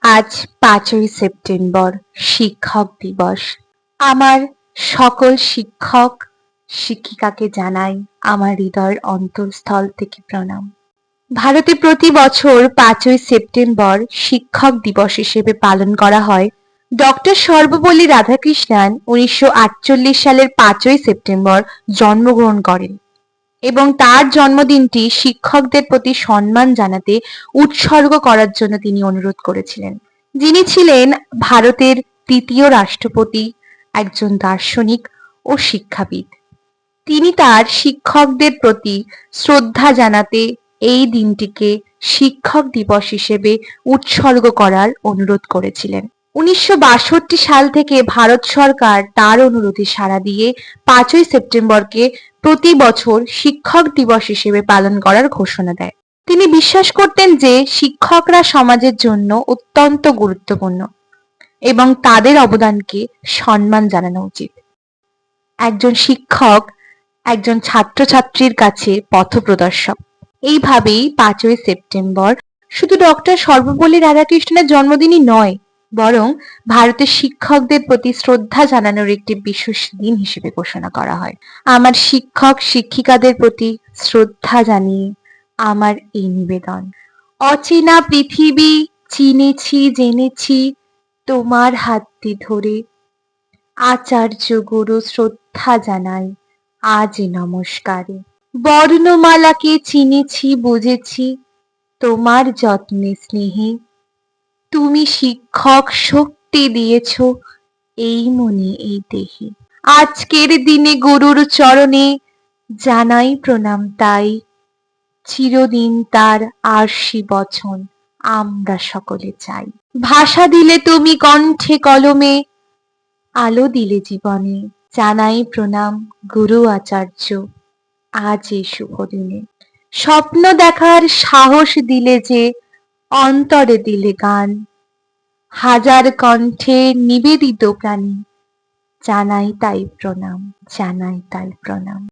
আজ ৫ই সেপ্টেম্বর শিক্ষক দিবস। আমার সকল শিক্ষক শিক্ষিকাকে জানাই আমার হৃদয়ের অন্তঃস্থল থেকে প্রণাম। ভারতে প্রতি বছর ৫ই সেপ্টেম্বর শিক্ষক দিবস হিসেবে পালন করা হয়। ডক্টর সর্বপল্লী রাধাকৃষ্ণন ১৯৪৮ সালের ৫ই সেপ্টেম্বর জন্মগ্রহণ করেন এবং তার জন্মদিনটি শিক্ষকদের প্রতি সম্মান জানাতে উৎসর্গ করার জন্য তিনি অনুরোধ করেছিলেন। যিনি ছিলেন ভারতের তৃতীয় রাষ্ট্রপতি, একজন দার্শনিক ও শিক্ষাবিদ। তিনি তার শিক্ষকদের প্রতি শ্রদ্ধা জানাতে এই দিনটিকে শিক্ষক দিবস হিসেবে উৎসর্গ করার অনুরোধ করেছিলেন। ১৯৬২ সাল থেকে ভারত সরকার তার অনুরোধে সাড়া দিয়ে ৫ই সেপ্টেম্বরকে প্রতি বছর শিক্ষক দিবস হিসেবে পালন করার ঘোষণা দেয়। তিনি বিশ্বাস করতেন যে শিক্ষকরা সমাজের জন্য অত্যন্ত গুরুত্বপূর্ণ এবং তাদের অবদানকে সম্মান জানানো উচিত। একজন শিক্ষক একজন ছাত্রছাত্রীর কাছে পথপ্রদর্শক। এইভাবেই ৫ই সেপ্টেম্বর শুধু ডক্টর সর্বপল্লী রাধাকৃষ্ণনের জন্মদিনই নয়, বরং ভারতের শিক্ষকদের প্রতি শ্রদ্ধা জানানোর একটি বিশেষ দিন হিসেবে ঘোষণা করা হয়। আমার শিক্ষক শিক্ষিকাদের প্রতি শ্রদ্ধা জানিয়ে আমার এই নিবেদন। অচেনা পৃথিবী চিনেছি জেনেছি তোমার হাতটি ধরে, আচার্য গুরু শ্রদ্ধা জানাই আজ নমস্কারে। বর্ণমালাকে চিনেছি বুঝেছি তোমার যত্নে স্নেহে, তুমি শিক্ষক শক্তি দিয়েছ এই মনে এই দেহে। আজকের দিনে গুরুর চরণে জানাই প্রণাম তাই, চিরদিন তার আরশি বচন আমরা সকলে চাই। ভাষা দিলে তুমি কণ্ঠে কলমে, আলো দিলে জীবনে, জানাই প্রণাম গুরু আচার্য আজ এই শুভ দিনে। স্বপ্ন দেখার সাহস দিলে যে, অন্তরে দিলে গান, হাজার কণ্ঠে নিবেদিত প্রাণী, জানাই তাই প্রণাম, জানাই তাই প্রণাম।